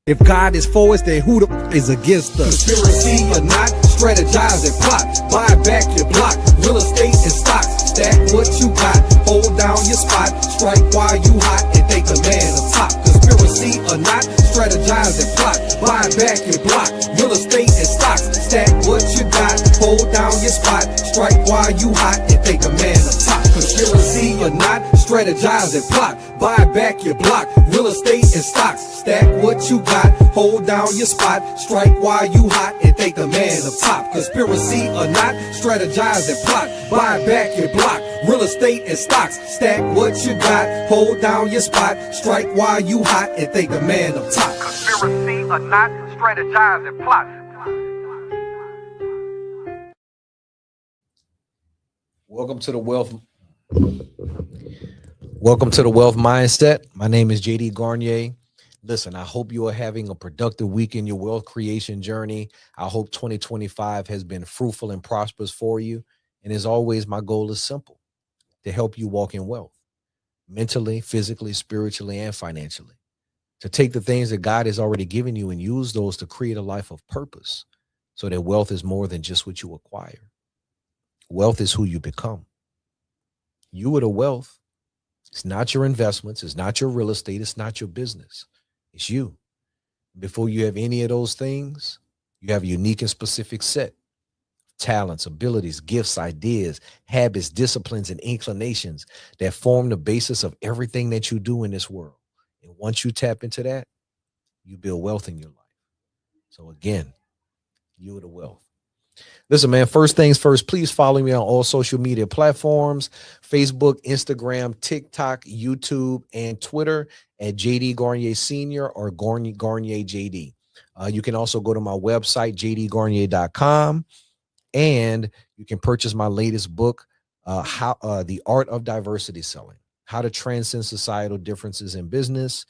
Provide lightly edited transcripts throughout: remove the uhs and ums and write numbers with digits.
If God is for us, then who the is against us? Conspiracy or not, strategize and plot. Buy back your block, real estate and stocks. Stack what you got, hold down your spot. Strike while you hot and think the man on top. Conspiracy or not, strategize and plot. Buy back your block, real estate and stocks. Stack what you got, hold down your spot. Strike while you hot and think the man on top. Conspiracy or not, strategize and plot. Buy back your block, real estate and stocks. Stack what you got, hold down your spot. Strike while you hot and think the man up top. Conspiracy or not, strategize and plot. Buy back your block, real estate and stocks. Stack what you got, hold down your spot. Strike while you hot and think the man up top. Conspiracy or not, strategize and plot. Welcome to the Wealth Mindset. My name is JD Garnier. Listen, I hope you are having a productive week in your wealth creation journey. I hope 2025 has been fruitful and prosperous for you. And as always, my goal is simple: to help you walk in wealth, mentally, physically, spiritually, and financially. To take the things that God has already given you and use those to create a life of purpose, so that wealth is more than just what you acquire. Wealth is who you become. You are the wealth. It's not your investments. It's not your real estate. It's not your business. It's you. Before you have any of those things, you have a unique and specific set of talents, abilities, gifts, ideas, habits, disciplines, and inclinations that form the basis of everything that you do in this world. And once you tap into that, you build wealth in your life. So again, you are the wealth. Listen, man, first things first, please follow me on all social media platforms: Facebook, Instagram, TikTok, YouTube, and Twitter at JD Garnier Sr. or Garnier JD. You can also go to my website, jdgarnier.com, and you can purchase my latest book, The Art of Diversity Selling: How to Transcend Societal Differences in Business.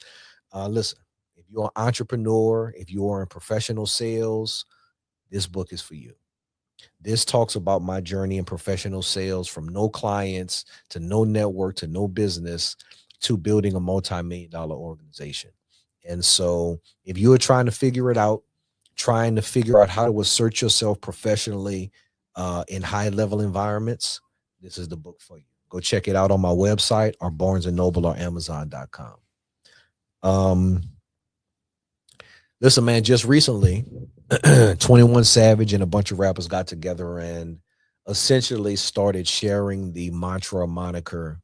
Listen, if you're an entrepreneur, if you are in professional sales, this book is for you. This talks about my journey in professional sales, from no clients to no network to no business to building a multi-million-dollar organization. And so if you are trying to figure it out, trying to figure out how to assert yourself professionally in high-level environments, this is the book for you. Go check it out on my website or Barnes & Noble or Amazon.com. Listen, man, just recently, 21 Savage and a bunch of rappers got together and essentially started sharing the mantra moniker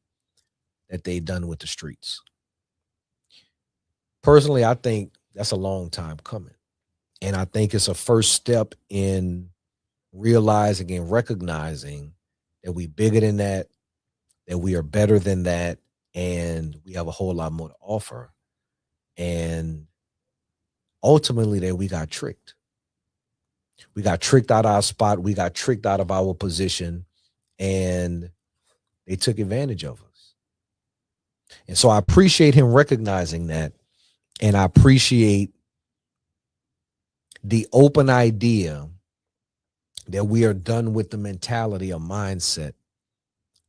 that they've done with the streets. Personally, I think that's a long time coming. And I think it's a first step in realizing and recognizing that we bigger than that we are better than that, and we have a whole lot more to offer. And ultimately, that we got tricked. We got tricked out of our spot. We got tricked out of our position, and they took advantage of us. And so I appreciate him recognizing that, and I appreciate the open idea that we are done with the mentality or mindset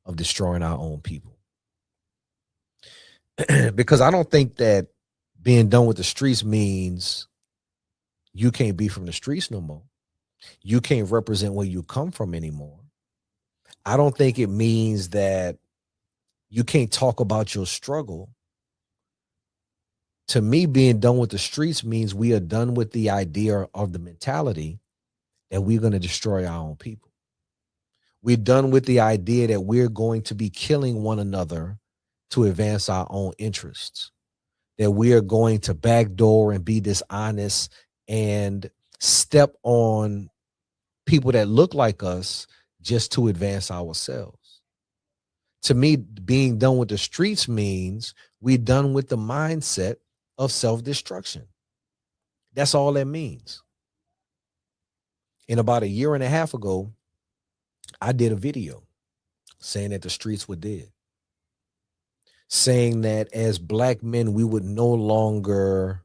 of destroying our own people. Because I don't think that being done with the streets means you can't be from the streets no more. You can't represent where you come from anymore. I don't think it means that you can't talk about your struggle. To me, being done with the streets means we are done with the idea of the mentality that we're going to destroy our own people. We're done with the idea that we're going to be killing one another to advance our own interests, that we are going to backdoor and be dishonest and step on people that look like us just to advance ourselves. To me, being done with the streets means we're done with the mindset of self-destruction. That's all that means. And about a year and a half ago, I did a video saying that the streets were dead, saying that as Black men, we would no longer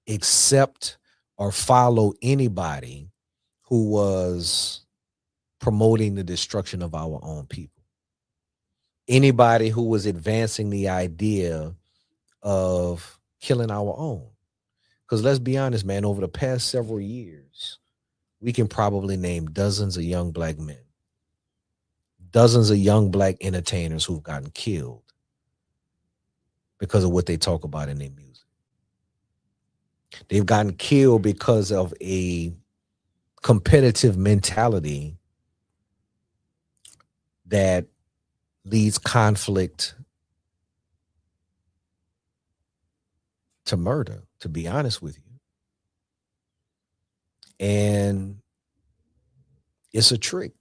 accept or follow anybody who was promoting the destruction of our own people. Anybody who was advancing the idea of killing our own. Because let's be honest, man, over the past several years, we can probably name dozens of young black men, dozens of young black entertainers who've gotten killed because of what they talk about in their music. They've gotten killed because of a competitive mentality that leads conflict to murder, to be honest with you. And it's a trick,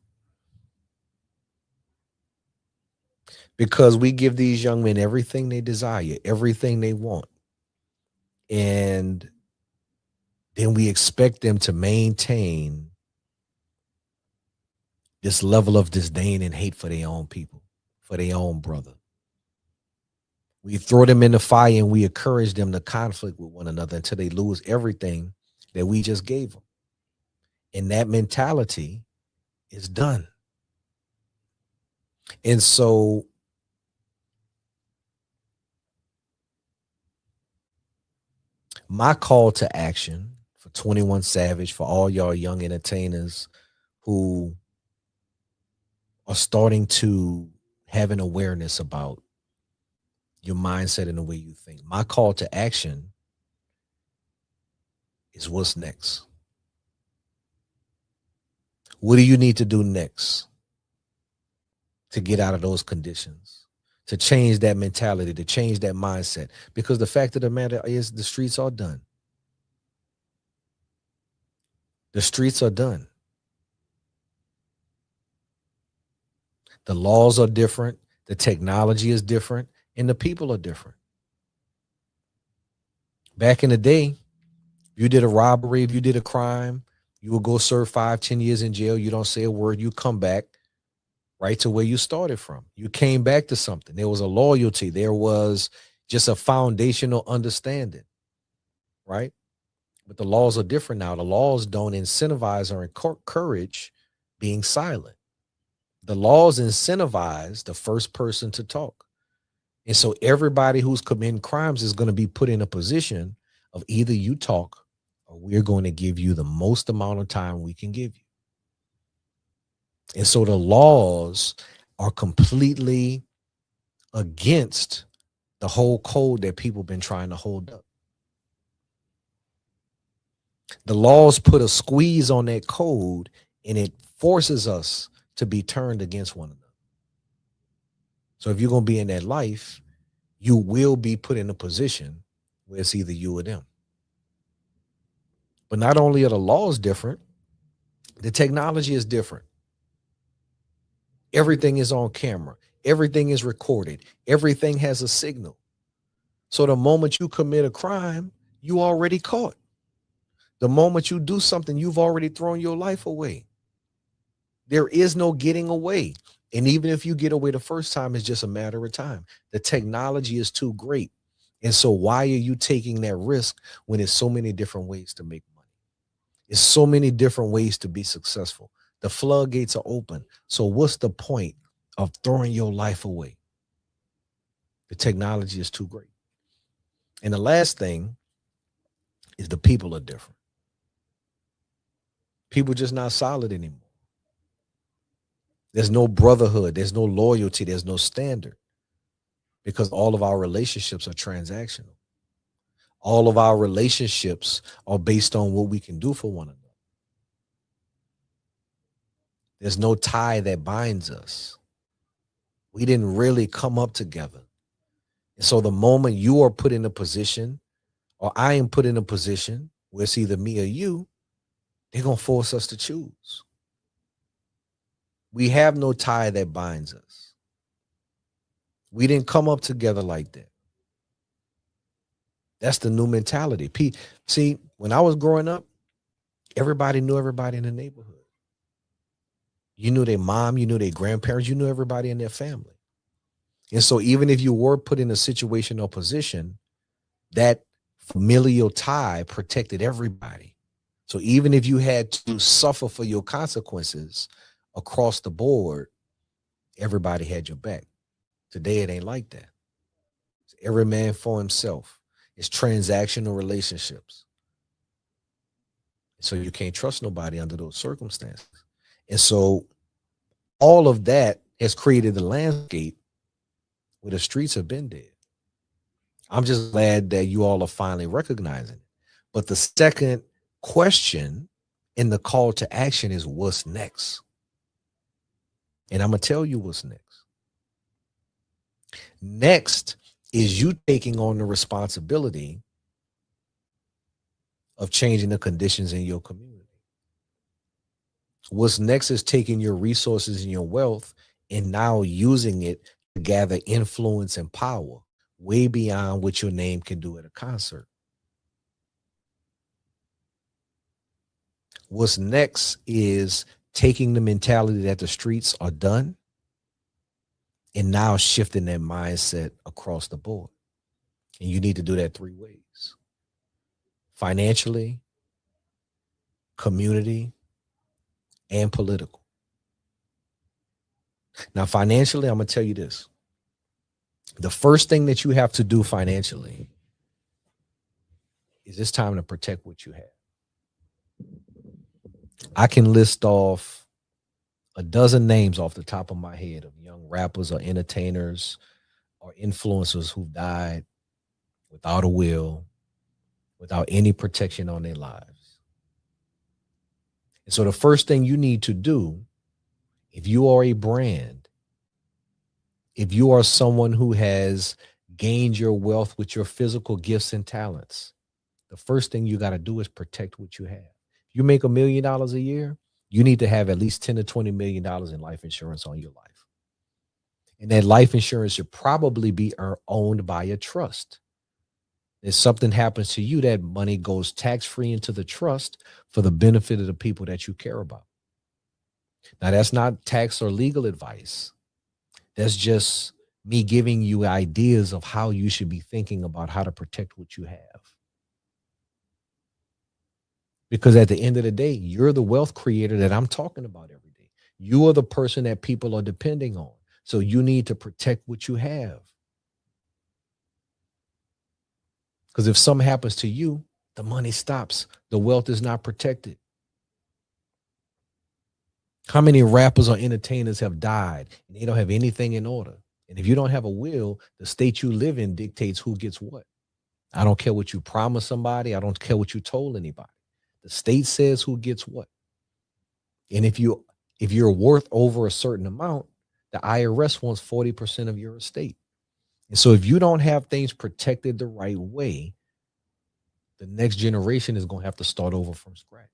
because we give these young men everything they desire, everything they want. And then we expect them to maintain this level of disdain and hate for their own people, for their own brother. We throw them in the fire and we encourage them to conflict with one another until they lose everything that we just gave them. And that mentality is done. And so my call to action for 21 Savage, for all y'all young entertainers who are starting to have an awareness about your mindset and the way you think, my call to action is what's next. What do you need to do next to get out of those conditions, to change that mentality, to change that mindset? Because the fact of the matter is, the streets are done. The streets are done. The laws are different. The technology is different. And the people are different. Back in the day, you did a robbery, if you did a crime, you would go serve 5-10 years in jail. You don't say a word. You come back right to where you started from. You came back to something. There was a loyalty. There was just a foundational understanding, right? But the laws are different now. The laws don't incentivize or encourage being silent. The laws incentivize the first person to talk. And so everybody who's committing crimes is going to be put in a position of either you talk or we're going to give you the most amount of time we can give you. And so the laws are completely against the whole code that people have been trying to hold up. The laws put a squeeze on that code, and it forces us to be turned against one another. So if you're going to be in that life, you will be put in a position where it's either you or them. But not only are the laws different, the technology is different. Everything is on camera. Everything is recorded. Everything has a signal. So the moment you commit a crime, you already caught. The moment you do something, you've already thrown your life away. There is no getting away. And even if you get away the first time, it's just a matter of time. The technology is too great. And so why are you taking that risk when there's so many different ways to make money? There's so many different ways to be successful. The floodgates are open. So what's the point of throwing your life away? The technology is too great. And the last thing is the people are different. People just not solid anymore. There's no brotherhood. There's no loyalty. There's no standard, because all of our relationships are transactional. All of our relationships are based on what we can do for one another. There's no tie that binds us. We didn't really come up together. And so the moment you are put in a position, or I am put in a position where it's either me or you, they're going to force us to choose. We have no tie that binds us. We didn't come up together like that. That's the new mentality. See, when I was growing up, everybody knew everybody in the neighborhood. You knew their mom, you knew their grandparents, you knew everybody in their family. And so even if you were put in a situation or position, that familial tie protected everybody. So even if you had to suffer for your consequences across the board, everybody had your back. Today, it ain't like that. It's every man for himself. It's transactional relationships. So you can't trust nobody under those circumstances. And so all of that has created the landscape where the streets have been dead. I'm just glad that you all are finally recognizing it. But the second question in the call to action is, what's next? And I'm going to tell you what's next. Next is you taking on the responsibility of changing the conditions in your community. What's next is taking your resources and your wealth and now using it to gather influence and power way beyond what your name can do at a concert. What's next is taking the mentality that the streets are done and now shifting that mindset across the board. And you need to do that 3 ways: financially, community, and political. Now, financially, I'm going to tell you this. The first thing that you have to do financially is it's time to protect what you have. I can list off a dozen names off the top of my head of young rappers or entertainers or influencers who died without a will, without any protection on their lives. And so the first thing you need to do, if you are a brand, if you are someone who has gained your wealth with your physical gifts and talents, the first thing you got to do is protect what you have. If you make $1 million a year, you need to have at least $10 to $20 million in life insurance on your life. And that life insurance should probably be owned by a trust. If something happens to you, that money goes tax-free into the trust for the benefit of the people that you care about. Now, that's not tax or legal advice. That's just me giving you ideas of how you should be thinking about how to protect what you have. Because at the end of the day, you're the wealth creator that I'm talking about every day. You are the person that people are depending on. So you need to protect what you have. Because if something happens to you, the money stops. The wealth is not protected. How many rappers or entertainers have died and they don't have anything in order? And if you don't have a will, the state you live in dictates who gets what. I don't care what you promised somebody. I don't care what you told anybody. The state says who gets what. And if you're worth over a certain amount, the IRS wants 40% of your estate. And so if you don't have things protected the right way, the next generation is going to have to start over from scratch.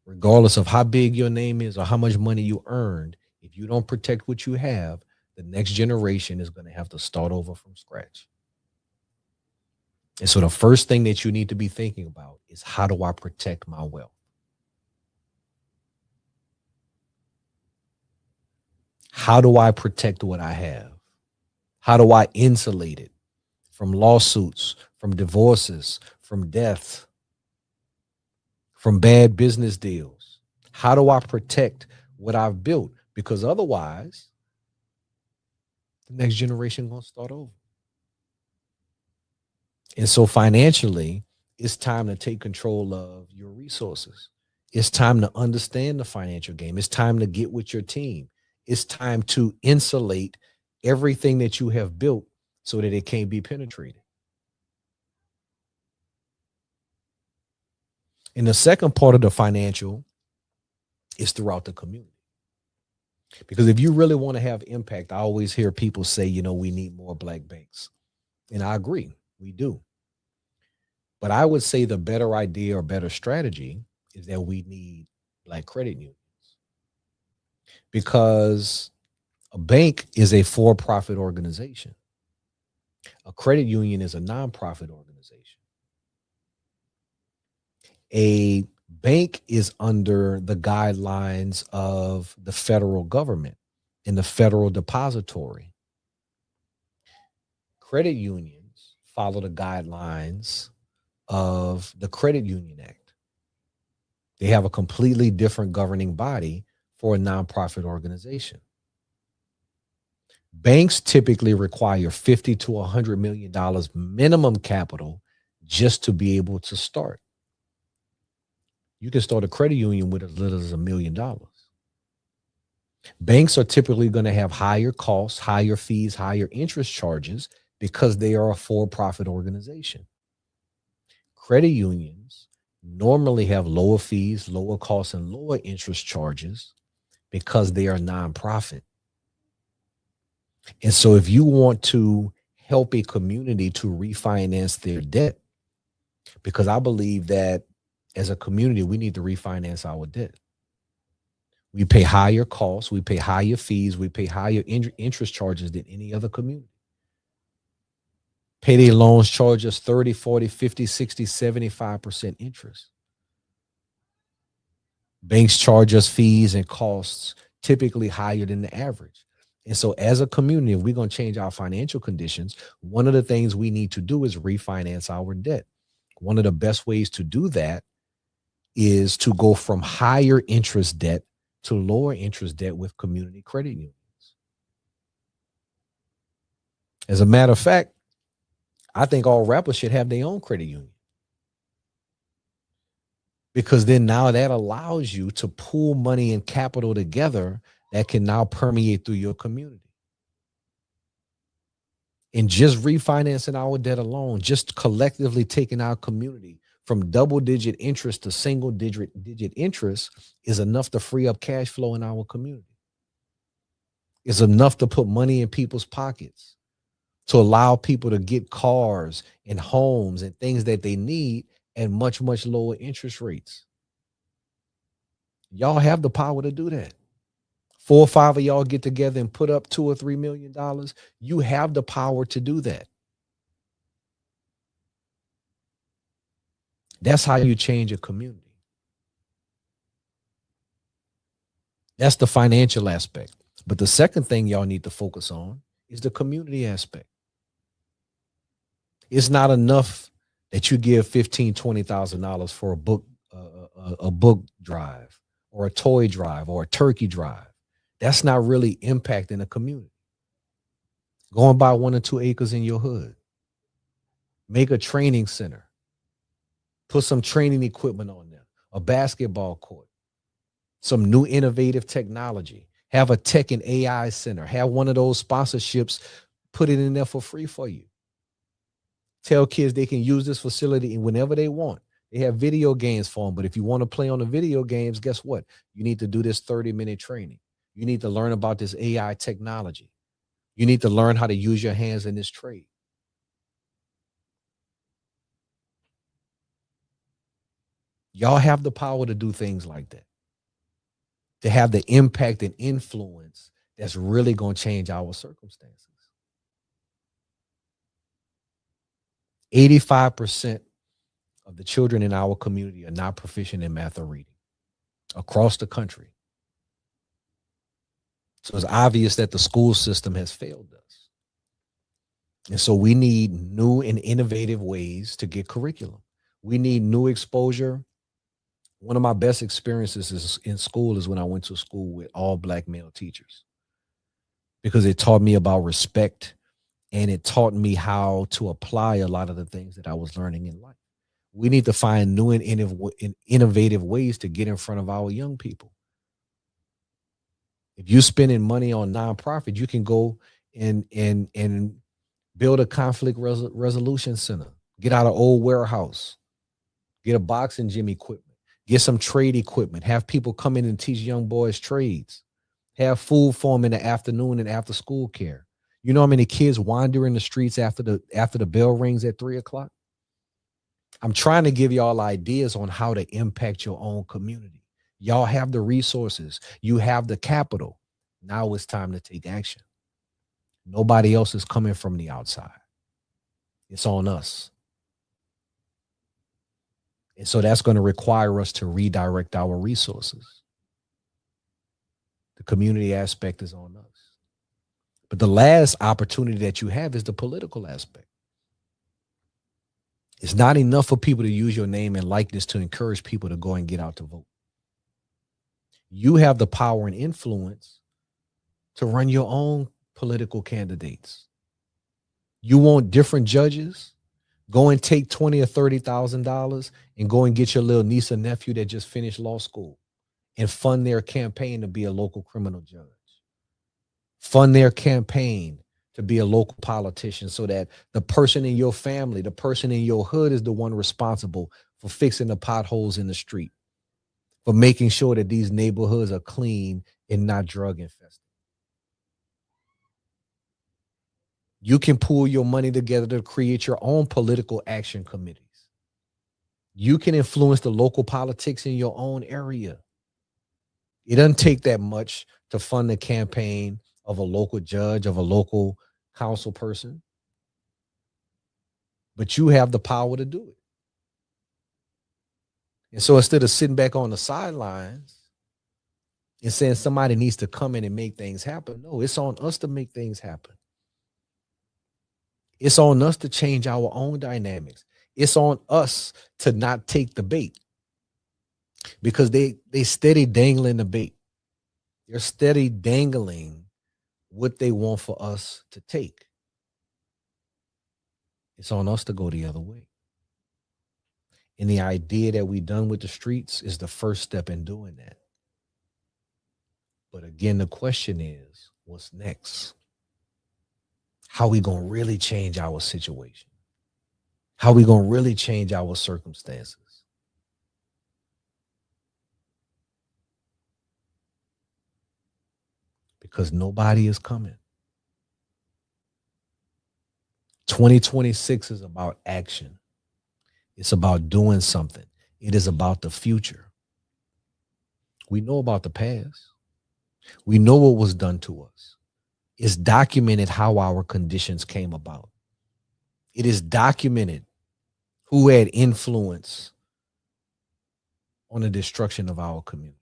Regardless of how big your name is or how much money you earned, if you don't protect what you have, the next generation is going to have to start over from scratch. And so the first thing that you need to be thinking about is, how do I protect my wealth? How do I protect what I have? How do I insulate it from lawsuits, from divorces, from death, from bad business deals? How do I protect what I've built? Because otherwise, the next generation going to start over. And so financially, it's time to take control of your resources. It's time to understand the financial game. It's time to get with your team. It's time to insulate everything that you have built so that it can't be penetrated. And the second part of the financial is throughout the community. Because if you really want to have impact, I always hear people say, we need more black banks. And I agree, we do. But I would say the better idea or better strategy is that we need black credit unions. Because a bank is a for-profit organization. A credit union is a nonprofit organization. A bank is under the guidelines of the federal government and the federal depository. Credit unions follow the guidelines of the Credit Union Act. They have a completely different governing body for a nonprofit organization. Banks typically require $50 to $100 million minimum capital just to be able to start. You can start a credit union with as little as $1 million. Banks are typically going to have higher costs, higher fees, higher interest charges because they are a for-profit organization. Credit unions normally have lower fees, lower costs, and lower interest charges because they are nonprofit. And so if you want to help a community to refinance their debt, because I believe that as a community, we need to refinance our debt. We pay higher costs, we pay higher fees, we pay higher interest charges than any other community. Payday loans charge us 30, 40, 50, 60, 75% interest. Banks charge us fees and costs typically higher than the average. And so as a community, if we're going to change our financial conditions, one of the things we need to do is refinance our debt. One of the best ways to do that is to go from higher interest debt to lower interest debt with community credit unions. As a matter of fact, I think all rappers should have their own credit union. Because then now that allows you to pool money and capital together that can now permeate through your community. And just refinancing our debt alone, just collectively taking our community from double-digit interest to single-digit interest is enough to free up cash flow in our community. It's enough to put money in people's pockets, to allow people to get cars and homes and things that they need at much, much lower interest rates. Y'all have the power to do that. 4 or 5 of y'all get together and put up $2 or $3 million. You have the power to do that. That's how you change a community. That's the financial aspect. But the second thing y'all need to focus on is the community aspect. It's not enough that you give $15,000, $20,000 for a book drive or a toy drive or a turkey drive. That's not really impacting a community. Go and buy 1 or 2 acres in your hood. Make a training center. Put some training equipment on there, a basketball court, some new innovative technology. Have a tech and AI center. Have one of those sponsorships, put it in there for free for you. Tell kids they can use this facility whenever they want. They have video games for them, but if you want to play on the video games, guess what? You need to do this 30-minute training. You need to learn about this AI technology. You need to learn how to use your hands in this trade. Y'all have the power to do things like that, to have the impact and influence that's really going to change our circumstances. 85% of the children in our community are not proficient in math or reading across the country. So it's obvious that the school system has failed us. And so we need new and innovative ways to get curriculum. We need new exposure. One of my best experiences in school is when I went to school with all Black male teachers, because it taught me about respect and it taught me how to apply a lot of the things that I was learning in life. We need to find new and innovative ways to get in front of our young people. If you're spending money on nonprofit, you can go and build a conflict resolution center, get out an old warehouse, get a boxing gym equipment, get some trade equipment, have people come in and teach young boys trades, have food for them in the afternoon and after school care. You know how many kids wander in the streets after the bell rings at 3 o'clock? I'm trying to give y'all ideas on how to impact your own community. Y'all have the resources. You have the capital. Now it's time to take action. Nobody else is coming from the outside. It's on us. And so that's going to require us to redirect our resources. The community aspect is on us. But the last opportunity that you have is the political aspect. It's not enough for people to use your name and likeness to encourage people to go and get out to vote. You have the power and influence to run your own political candidates. You want different judges, Go and take $20,000 or $30,000 and go and get your little niece or nephew that just finished law school and fund their campaign to be a local criminal judge. Fund their campaign to be a local politician so that the person in your family, the person in your hood is the one responsible for fixing the potholes in the street, for making sure that these neighborhoods are clean and not drug infested. You can pool your money together to create your own political action committees. You can influence the local politics in your own area. It doesn't take that much to fund the campaign of a local judge, of a local council person, but you have the power to do it. And so instead of sitting back on the sidelines and saying somebody needs to come in and make things happen, no, it's on us to make things happen. It's on us to change our own dynamics. It's on us to not take the bait, because they steady dangling the bait. They're steady dangling what they want for us to take. It's on us to go the other way. And the idea that we done with the streets is the first step in doing that. But again, the question is, what's next? How we going to really change our situation? How we going to really change our circumstances? Because nobody is coming. 2026 is about action. It's about doing something. It is about the future. We know about the past. We know what was done to us. It's documented how our conditions came about. It is documented who had influence on the destruction of our community.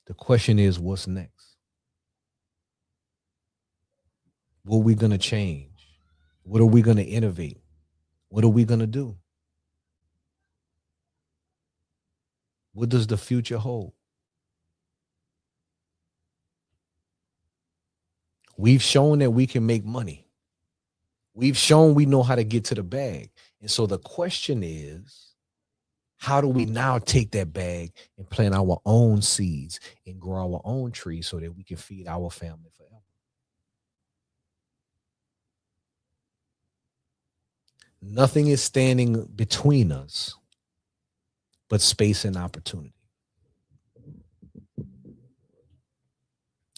The question is, what's next? What are we going to change? What are we going to innovate? What are we going to do? What does the future hold? We've shown that we can make money. We've shown we know how to get to the bag. And so the question is, how do we now take that bag and plant our own seeds and grow our own trees so that we can feed our family forever? Nothing is standing between us but space and opportunity.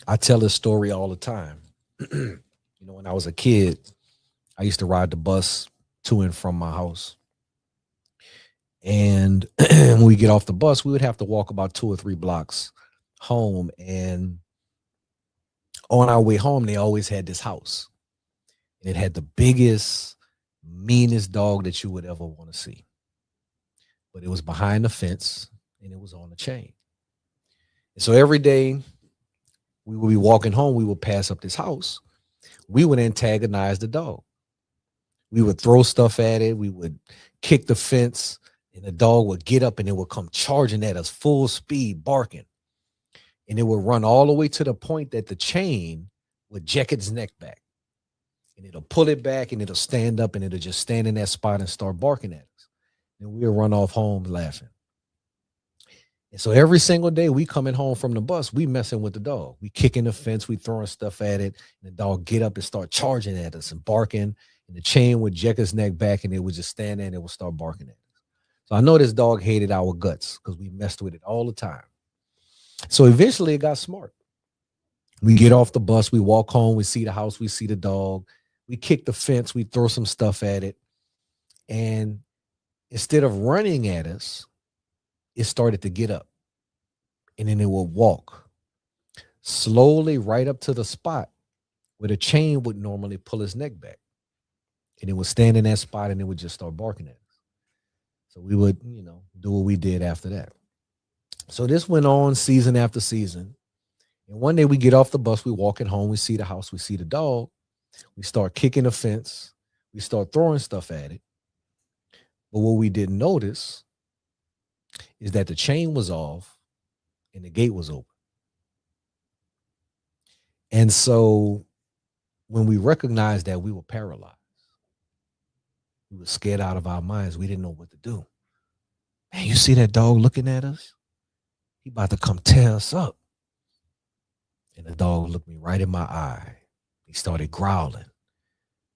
I tell this story all the time. When I was a kid, I used to ride the bus to and from my house. And when we get off the bus, we would have to walk about 2 or 3 blocks home. And on our way home, they always had this house. And it had the biggest, meanest dog that you would ever want to see. But it was behind the fence and it was on a chain. And so every day we would be walking home, we would pass up this house. We would antagonize the dog. We would throw stuff at it. We would kick the fence, and the dog would get up and it would come charging at us full speed, barking. And it would run all the way to the point that the chain would jack its neck back. And it'll pull it back and it'll stand up and it'll just stand in that spot and start barking at us. And we'll run off home laughing. And so every single day we coming home from the bus, we messing with the dog. We kicking the fence, we throwing stuff at it, and the dog get up and start charging at us and barking, and the chain would jack its neck back and it would just stand there and it would start barking at us. So I know this dog hated our guts because we messed with it all the time. So eventually it got smart. We get off the bus, we walk home, we see the house, we see the dog, we kick the fence, we throw some stuff at it. And instead of running at us, it started to get up, and then it would walk slowly right up to the spot where the chain would normally pull his neck back, and it would stand in that spot and it would just start barking at us. So we would, do what we did after that. So this went on season after season. And one day we get off the bus, we walking home, we see the house, we see the dog, we start kicking the fence, we start throwing stuff at it. But what we didn't notice is that the chain was off and the gate was open. And so when we recognized that, we were paralyzed. We were scared out of our minds. We didn't know what to do. Man, you see that dog looking at us? He about to come tear us up. And the dog looked me right in my eye. He started growling.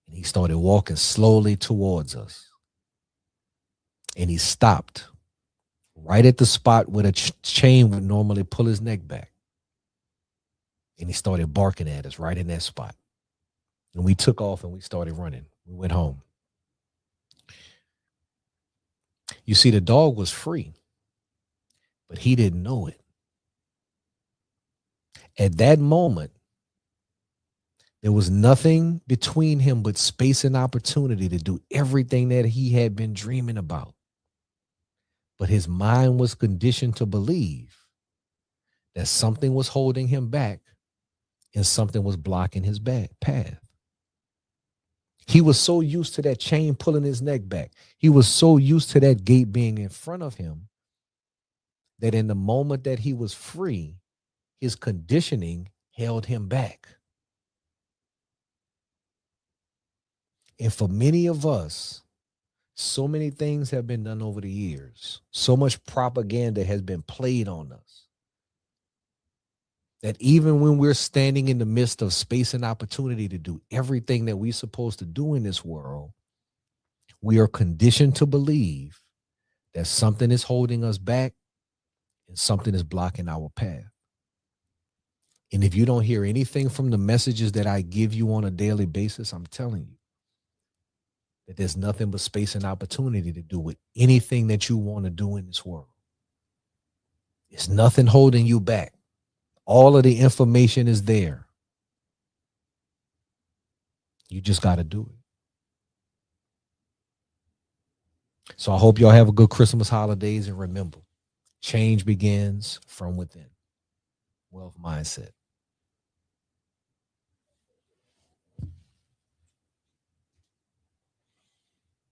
And he started walking slowly towards us. And he stopped right at the spot where the chain would normally pull his neck back. And he started barking at us right in that spot. And we took off and we started running. We went home. You see, the dog was free, but he didn't know it. At that moment, there was nothing between him but space and opportunity to do everything that he had been dreaming about. But his mind was conditioned to believe that something was holding him back and something was blocking his path. He was so used to that chain pulling his neck back. He was so used to that gate being in front of him that in the moment that he was free, his conditioning held him back. And for many of us, so many things have been done over the years. So much propaganda has been played on us that even when we're standing in the midst of space and opportunity to do everything that we're supposed to do in this world, we are conditioned to believe that something is holding us back and something is blocking our path. And if you don't hear anything from the messages that I give you on a daily basis, I'm telling you that there's nothing but space and opportunity to do with anything that you want to do in this world. There's nothing holding you back. All of the information is there. You just got to do it. So I hope y'all have a good Christmas holidays, and remember, change begins from within. Wealth Mindset.